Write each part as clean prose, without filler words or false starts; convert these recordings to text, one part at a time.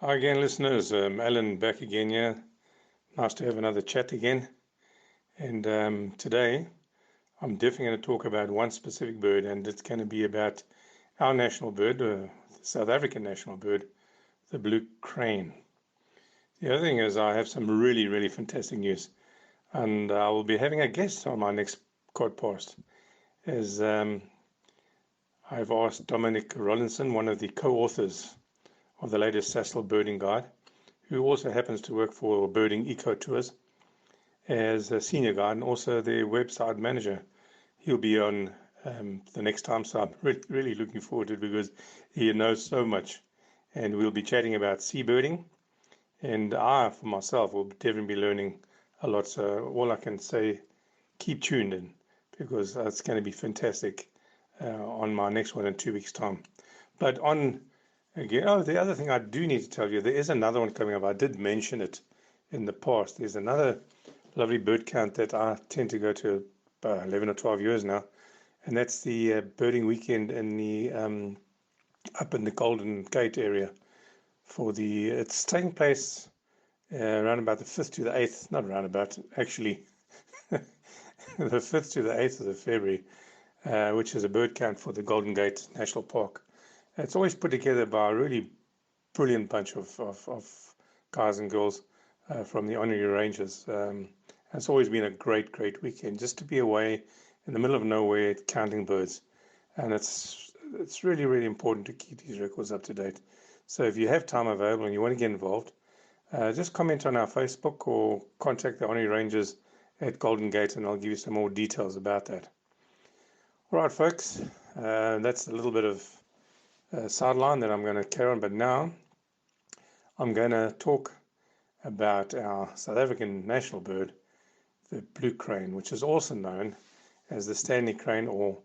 Hi again, listeners. Allan back again here. Nice to have another chat again. And today I'm definitely going to talk about one specific bird, and it's going to be about our national bird, the South African national bird, the blue crane. The other thing is, I have some really, really fantastic news, and I will be having a guest on my next podcast. As I've asked Dominic Rollinson, one of the co-authors of the latest Sasol birding guide, who also happens to work for Birding Eco Tours as a senior guide and also their website manager. He'll be on the next time, so I'm really looking forward to it because he knows so much. And we'll be chatting about seabirding, and I, for myself, will definitely be learning a lot. So all I can say, keep tuned in because it's going to be fantastic on my next one in 2 weeks' time. But on again, the other thing I do need to tell you, there is another one coming up. I did mention it in the past. There's another lovely bird count that I tend to go to about 11 or 12 years now, and that's the birding weekend in the up in the Golden Gate area. It's taking place around about the 5th to the 8th, not around about, actually, the 5th to the 8th of February, which is a bird count for the Golden Gate National Park. It's always put together by a really brilliant bunch of guys and girls from the honorary rangers. It's always been a great weekend just to be away in the middle of nowhere counting birds. And it's really important to keep these records up to date. So if you have time available and you want to get involved, just comment on our Facebook or contact the honorary rangers at Golden Gate and I'll give you some more details about that. All right, folks, that's a little bit of sideline that I'm going to carry on, but now I'm going to talk about our South African national bird, the blue crane, which is also known as the Stanley crane or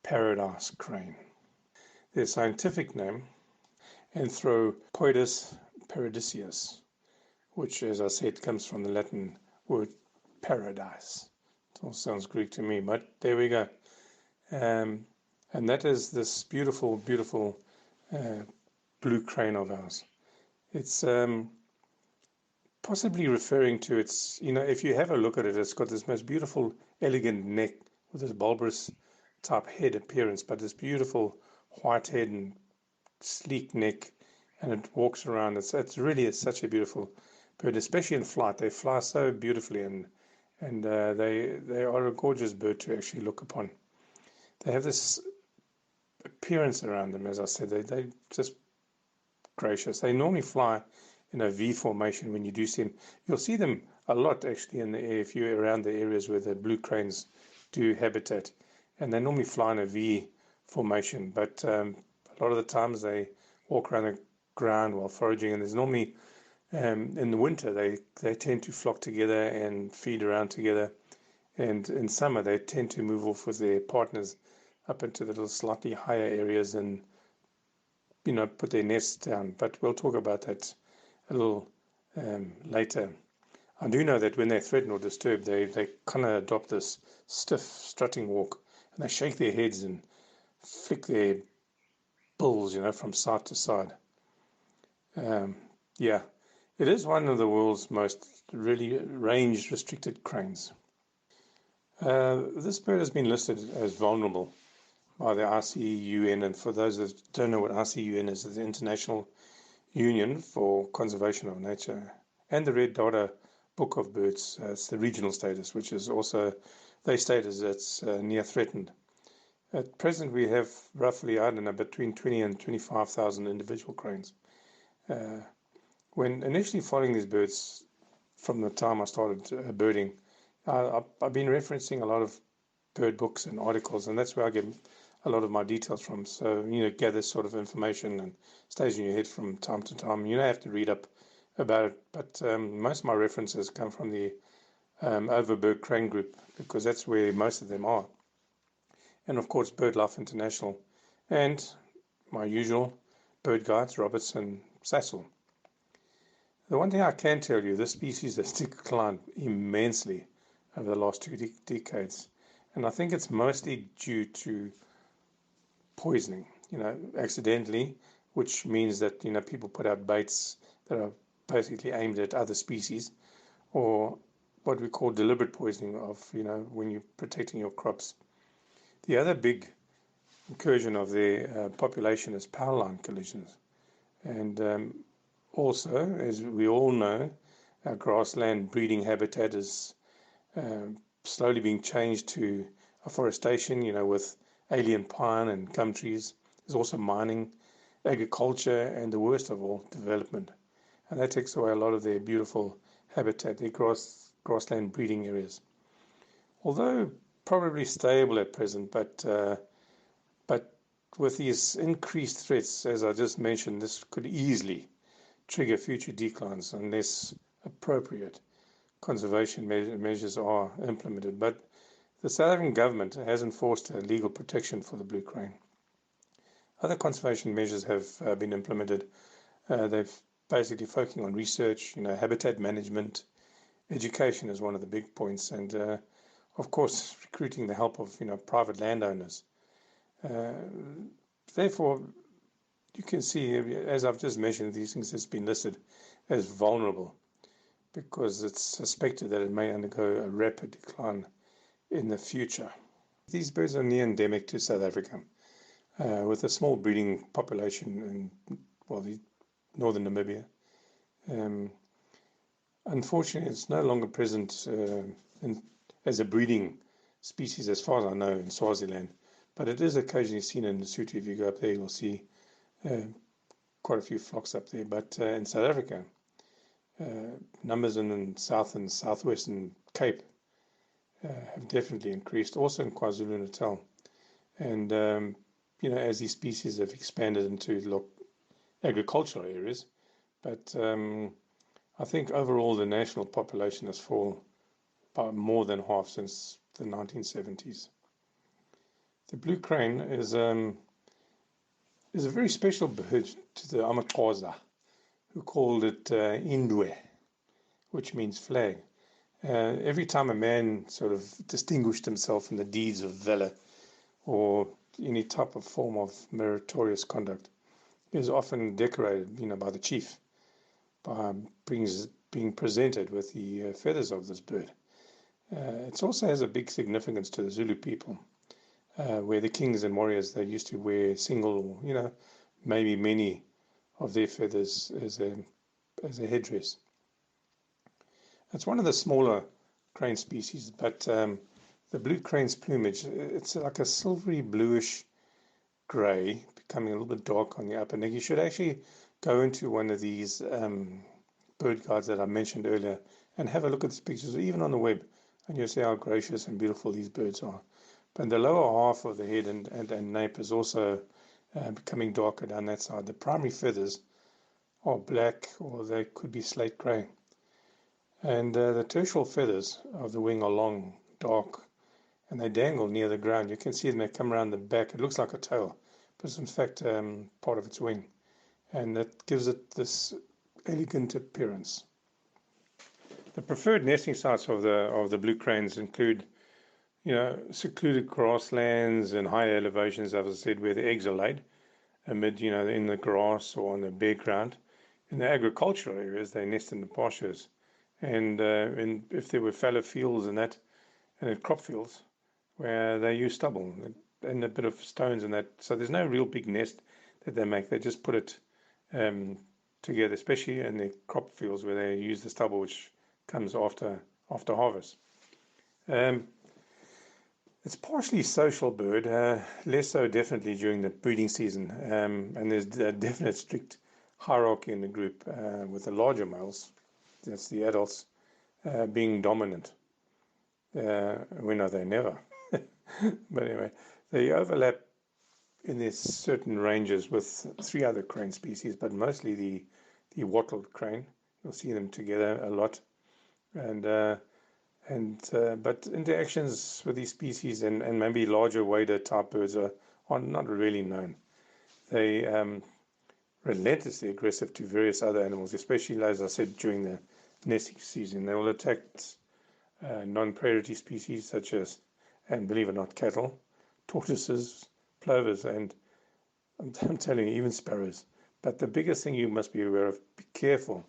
paradise crane. Their scientific name, Anthropoidus paradisius, which, as I said, comes from the Latin word paradise. It all sounds Greek to me, but there we go. And that is this beautiful blue crane of ours. It's possibly referring to its, if you have a look at it, it's got this most beautiful, elegant neck with this bulbous type head appearance, but this beautiful white head and sleek neck, and it walks around. It's such a beautiful bird, especially in flight. They fly so beautifully, and they are a gorgeous bird to actually look upon. They have this appearance around them, as I said, they just gracious. They normally fly in a V formation when you do see them. You'll see them a lot actually in the air if you're around the areas where the blue cranes do habitat, and they normally fly in a V formation, but a lot of the times they walk around the ground while foraging, and there's normally in the winter they tend to flock together and feed around together, and in summer they tend to move off with their partners up into the little slightly higher areas and put their nests down. But we'll talk about that a little later. I do know that when they're threatened or disturbed, they kind of adopt this stiff strutting walk, and they shake their heads and flick their bills, from side to side. Yeah, it is one of the world's most really range restricted cranes. This bird has been listed as vulnerable by the ICUN, and for those that don't know what ICUN is, it's the International Union for Conservation of Nature, and the Red Data Book of Birds. It's the regional status, which is also, they state as it's near threatened. At present, we have roughly, between 20 and 25,000 individual cranes. When initially following these birds, from the time I started birding, I've been referencing a lot of bird books and articles, and that's where I get a lot of my details from. So, gather sort of information and stays in your head from time to time. You don't have to read up about it, but most of my references come from the Overberg Crane Group, because that's where most of them are. And of course, BirdLife International, and my usual bird guides, Roberts and Sasol. The one thing I can tell you, this species has declined immensely over the last 2 decades. And I think it's mostly due to poisoning, accidentally, which means that, people put out baits that are basically aimed at other species, or what we call deliberate poisoning of, when you're protecting your crops. The other big incursion of their population is power line collisions. And also, as we all know, our grassland breeding habitat is slowly being changed to afforestation, with alien pine and gum trees. There's also mining, agriculture, and the worst of all, development. And that takes away a lot of their beautiful habitat, their grassland breeding areas. Although probably stable at present, but with these increased threats, as I just mentioned, this could easily trigger future declines unless appropriate conservation measures are implemented. But the South African government has enforced a legal protection for the blue crane. Other conservation measures have been implemented. They've basically focusing on research, habitat management, education is one of the big points, and of course recruiting the help of private landowners. Therefore, you can see, as I've just mentioned, these things has been listed as vulnerable because it's suspected that it may undergo a rapid decline in the future. These birds are near endemic to South Africa, with a small breeding population in the northern Namibia. Unfortunately, it's no longer present as a breeding species, as far as I know, in Swaziland, but it is occasionally seen in Lesotho. If you go up there, you'll see quite a few flocks up there. But in South Africa, numbers in the South and Southwestern Cape have definitely increased, also in KwaZulu-Natal. And, as these species have expanded into agricultural areas, but I think overall the national population has fallen by more than half since the 1970s. The blue crane is a very special bird to the Amaxhosa, who called it Indwe, which means flag. Every time a man sort of distinguished himself in the deeds of valor or any type of form of meritorious conduct, he was often decorated, by the chief, by being presented with the feathers of this bird. It also has a big significance to the Zulu people, where the kings and warriors, they used to wear single, maybe many of their feathers as a headdress. It's one of the smaller crane species, but the blue crane's plumage, it's like a silvery bluish grey, becoming a little bit dark on the upper neck. You should actually go into one of these bird guides that I mentioned earlier and have a look at these pictures, even on the web, and you'll see how gracious and beautiful these birds are. But the lower half of the head and nape is also becoming darker down that side. The primary feathers are black, or they could be slate grey. And the tertial feathers of the wing are long, dark, and they dangle near the ground. You can see them, they come around the back. It looks like a tail, but it's in fact part of its wing. And that gives it this elegant appearance. The preferred nesting sites of the blue cranes include, secluded grasslands and high elevations, as I said, where the eggs are laid, amid, in the grass or on the bare ground. In the agricultural areas, they nest in the pastures. And if there were fallow fields and crop fields, where they use stubble and a bit of stones and that. So there's no real big nest that they make. They just put it together, especially in the crop fields where they use the stubble, which comes after harvest. It's partially social bird, less so definitely during the breeding season, and there's a definite strict hierarchy in the group, with the larger males, that's the adults, being dominant. When are they? Never. But anyway, they overlap in these certain ranges with 3 other crane species, but mostly the wattled crane. You'll see them together a lot, but interactions with these species and maybe larger wader type birds are not really known. They relentlessly aggressive to various other animals, especially, as I said, during the nesting season. They will attack non-predatory species such as, and believe it or not, cattle, tortoises, plovers, and I'm telling you, even sparrows. But the biggest thing you must be aware of, be careful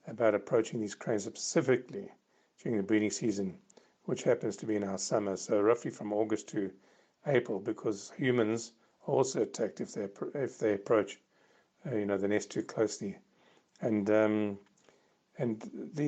about approaching these cranes specifically during the breeding season, which happens to be in our summer, so roughly from August to April, because humans are also attacked if they approach the nest too closely, and the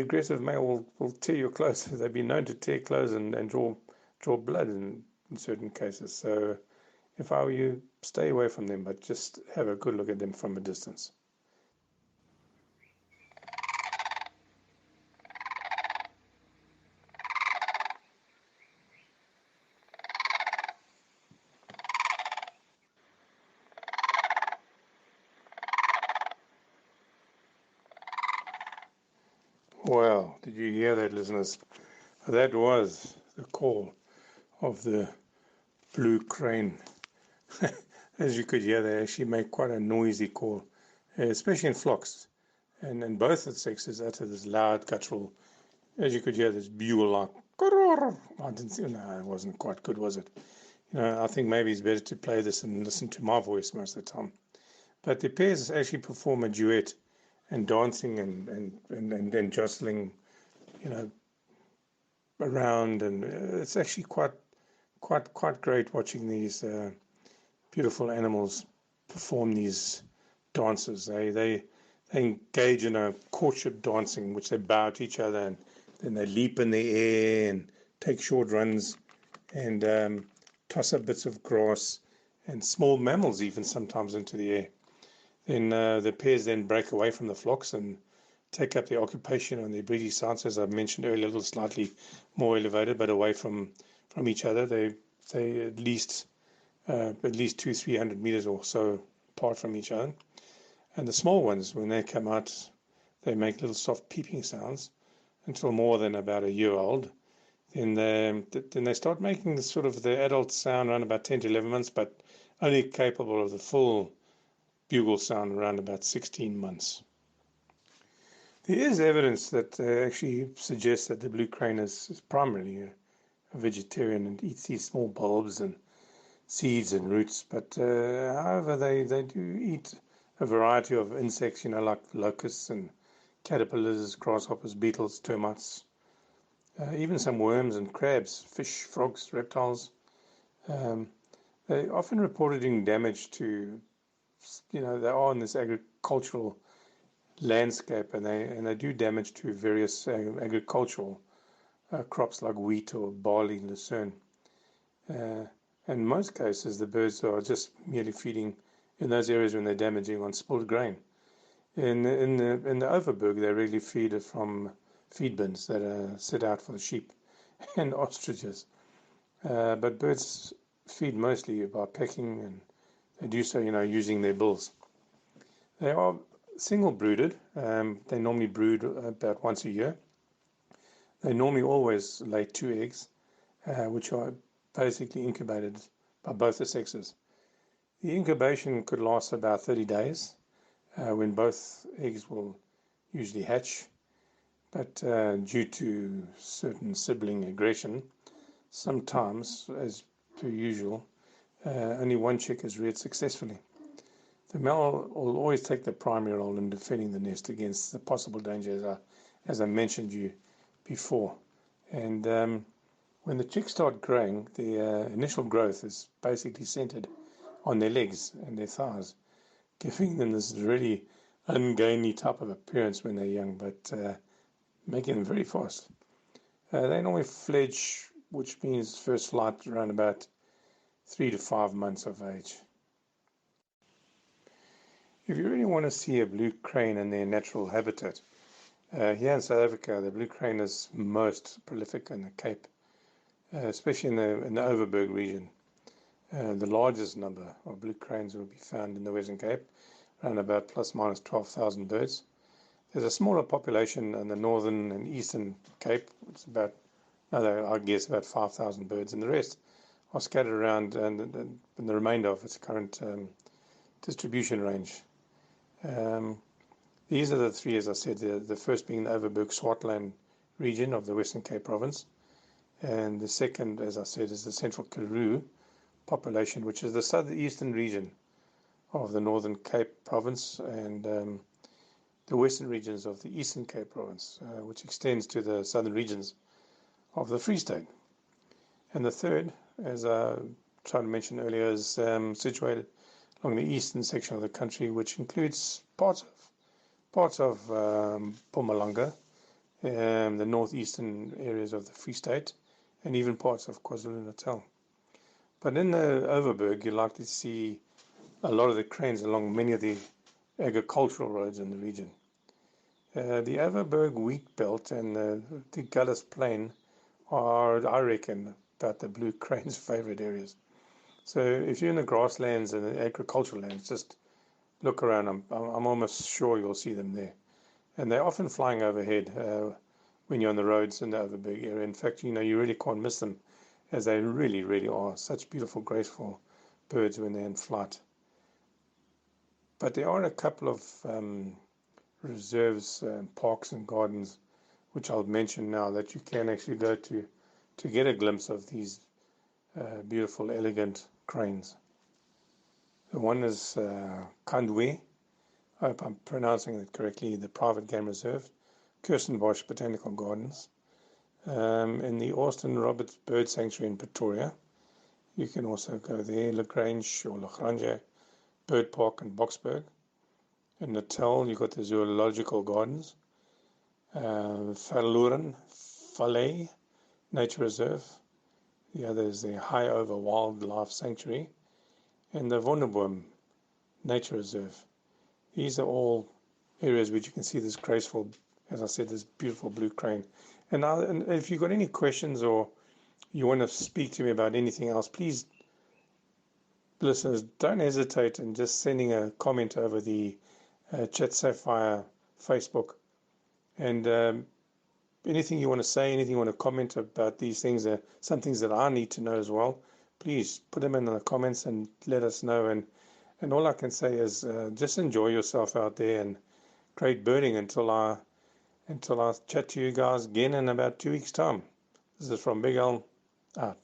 aggressive male will tear your clothes. They've been known to tear clothes and draw blood in certain cases. So if I were you, stay away from them, but just have a good look at them from a distance. Well, did you hear that, listeners? That was the call of the blue crane. As you could hear, they actually make quite a noisy call, especially in flocks. And both the sexes utter this loud guttural, as you could hear, this bugle like. I didn't see. No, it wasn't quite good, was it? I think maybe it's better to play this and listen to my voice most of the time. But the pairs actually perform a duet and dancing and jostling, around, and it's actually quite great watching these beautiful animals perform these dances. They engage in a courtship dancing, in which they bow to each other and then they leap in the air and take short runs and toss up bits of grass and small mammals even sometimes into the air. Then the pairs then break away from the flocks and take up their occupation on their breeding sites, as I mentioned earlier, a little slightly more elevated, but away from each other. They at least 200-300 meters or so apart from each other. And the small ones, when they come out, they make little soft peeping sounds until more than about a year old. Then they start making the adult sound around about 10 to 11 months, but only capable of the full bugle sound around about 16 months. There is evidence that actually suggests that the blue crane is primarily a vegetarian and eats these small bulbs and seeds and roots, but however they do eat a variety of insects, like locusts and caterpillars, grasshoppers, beetles, termites, even some worms and crabs, fish, frogs, reptiles. They often reported doing damage to, they are in this agricultural landscape, and they do damage to various agricultural crops like wheat or barley, lucerne. In most cases, the birds are just merely feeding in those areas when they're damaging on spilled grain. In the overberg, they really feed from feed bins that are set out for the sheep and ostriches. But birds feed mostly by pecking, and they do so, using their bills. They are single brooded. They normally brood about once a year. They normally always lay 2 eggs, which are basically incubated by both the sexes. The incubation could last about 30 days, when both eggs will usually hatch. But due to certain sibling aggression, sometimes, as per usual, only one chick is reared successfully. The male will always take the primary role in defending the nest against the possible danger, as I mentioned you before. And when the chicks start growing, the initial growth is basically centered on their legs and their thighs, giving them this really ungainly type of appearance when they're young, but making them very fast. They normally fledge, which means first flight around about 3 to 5 months of age. If you really want to see a blue crane in their natural habitat, here in South Africa, the blue crane is most prolific in the Cape, especially in the Overberg region. The largest number of blue cranes will be found in the Western Cape, around about plus minus 12,000 birds. There's a smaller population in the Northern and Eastern Cape. It's about 5,000 birds, and the rest are scattered around in the remainder of its current distribution range. These are the three, as I said, the first being the Overberg Swartland region of the Western Cape province, and the second, as I said, is the Central Karoo population, which is the southeastern region of the Northern Cape province and the western regions of the Eastern Cape province, which extends to the southern regions of the Free State. And the third, as I tried to mention earlier, is situated along the eastern section of the country, which includes parts of Mpumalanga, the northeastern areas of the Free State, and even parts of KwaZulu-Natal. But in the Overberg, you're likely to see a lot of the cranes along many of the agricultural roads in the region. The Overberg wheat belt and the Gullis Plain are, I reckon, about the blue crane's favorite areas. So if you're in the grasslands and the agricultural lands, just look around. I'm almost sure you'll see them there. And they're often flying overhead when you're on the roads in the Overberg area. In fact, you really can't miss them, as they really, really are such beautiful, graceful birds when they're in flight. But there are a couple of reserves, parks and gardens, which I'll mention now, that you can actually go to get a glimpse of these beautiful, elegant cranes. The one is Kandwe, I hope I'm pronouncing it correctly, the private game reserve, Kirstenbosch Botanical Gardens, in the Austin Roberts Bird Sanctuary in Pretoria. You can also go there, Lagrange or Lagrange Bird Park in Boksburg. In Natal, you've got the Zoological Gardens, Verloren Valley Nature Reserve. The other is the High Over Wildlife Sanctuary and the Wonderboom Nature Reserve. These are all areas which you can see this graceful, as I said, this beautiful blue crane. And if you've got any questions or you want to speak to me about anything else, please, listeners, don't hesitate in just sending a comment over the Chat Sapphire Facebook. And anything you want to say, anything you want to comment about these things, some things that I need to know as well, please put them in the comments and let us know. And all I can say is just enjoy yourself out there and great birding until I chat to you guys again in about 2 weeks' time. This is from Big Al out.